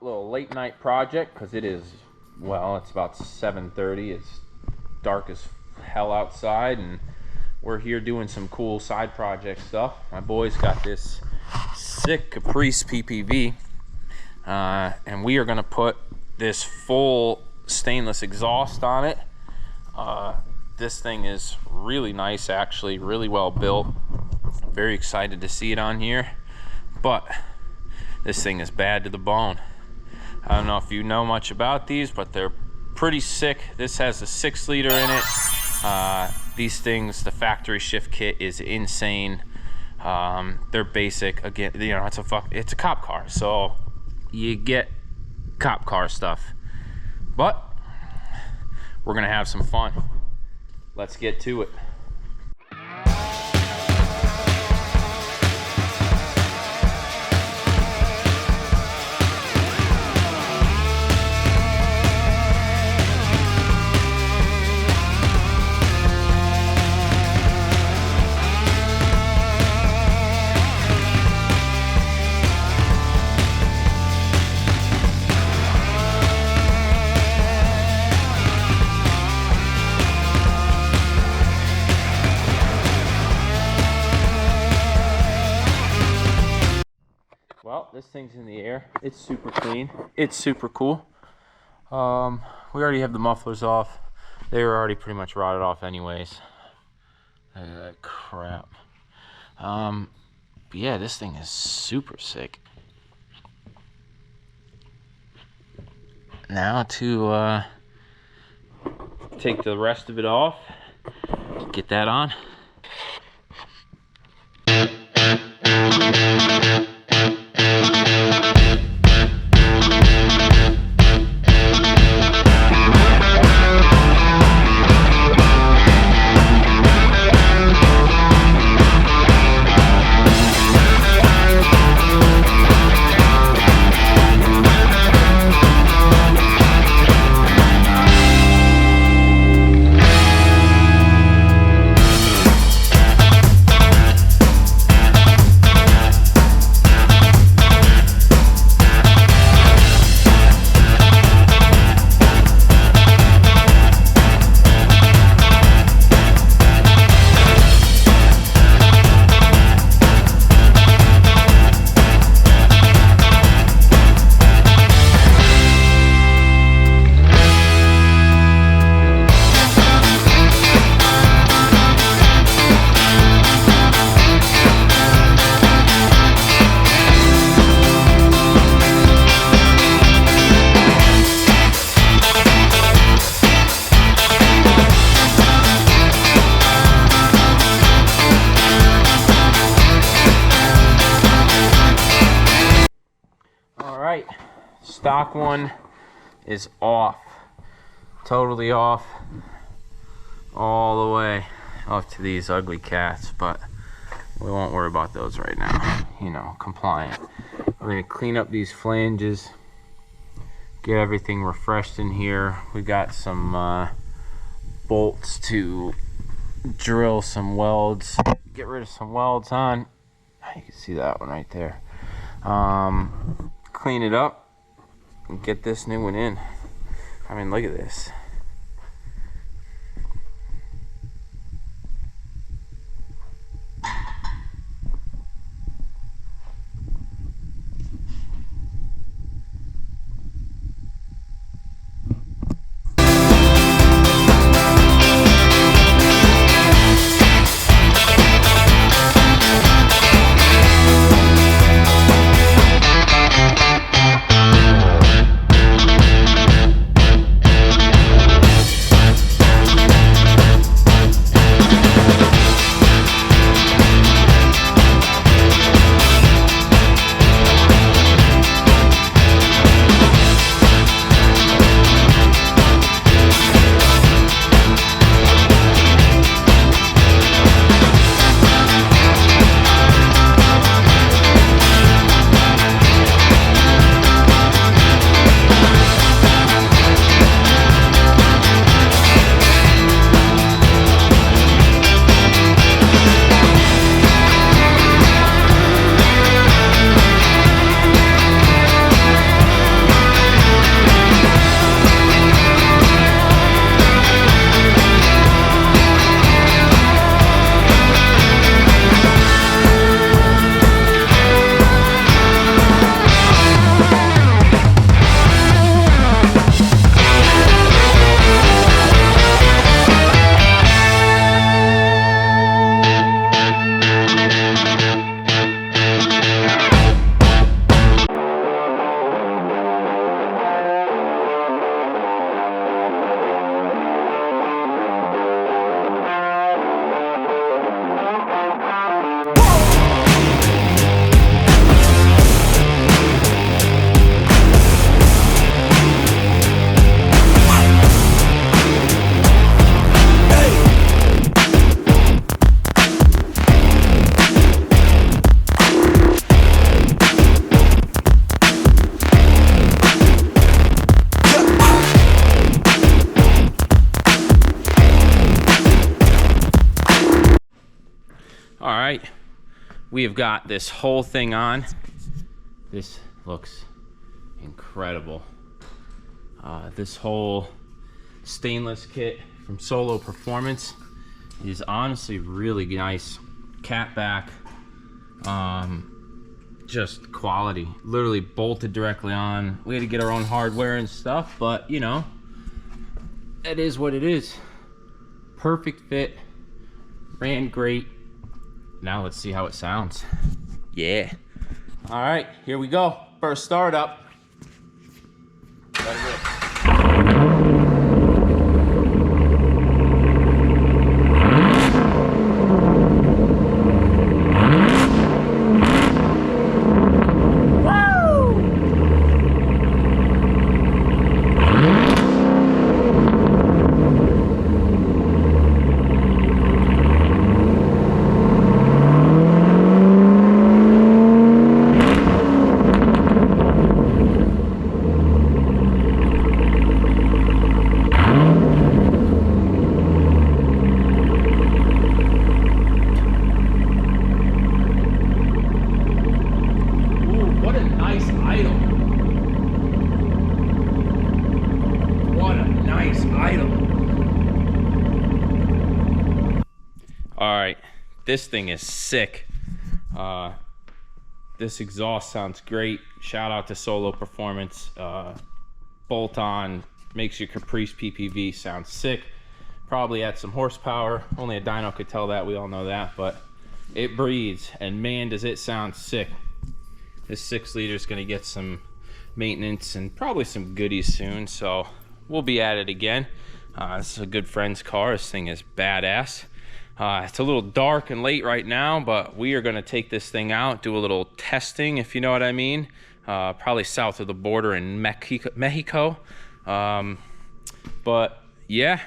little late night project because it is, well, it's about 7:30. It's dark as hell outside, and we're here doing some cool side project stuff. My boys got this sick Caprice PPV, and we are going to put this full stainless exhaust on it. This thing is really nice, actually, really well built. Very excited to see it on here, but this thing is bad to the bone. I don't know if you know much about these, but they're pretty sick. This has a 6-liter in it. These things, the factory shift kit is insane. They're basic. Again, you know, it's a cop car, so you get cop car stuff. But we're gonna have some fun. Let's get to it. Well, this thing's in the air. It's super clean. It's super cool. We already have the mufflers off. They were already pretty much rotted off anyways. Look at that crap. But yeah, this thing is super sick. Now to take the rest of it off, get that on. Stock one is off, totally off, all the way off to these ugly cats, but we won't worry about those right now. You know, compliant. We're gonna clean up these flanges, get everything refreshed in here. We got some bolts to drill some welds, get rid of some welds on. You can see that one right there. Clean it up and get this new one in. I mean, look at this. right, we have got this whole thing on. This looks incredible. This whole stainless kit from Solo Performance is honestly really nice. Cat back, just quality. Literally bolted directly on. We had to get our own hardware and stuff, but you know, it is what it is. Perfect fit, ran great. Now let's see how it sounds. Yeah. All right, here we go. First startup. Let it rip. Alright, this thing is sick. This exhaust sounds great. Shout out to Solo Performance. Bolt on, makes your Caprice PPV sound sick. Probably at some horsepower. Only a dyno could tell that, we all know that, but it breathes, and man does it sound sick. This 6 liter is going to get some maintenance and probably some goodies soon, so we'll be at it again. This is a good friend's car. This thing is badass. It's a little dark and late right now, but we are going to take this thing out, do a little testing, if you know what I mean. Probably south of the border in Mexico. But yeah.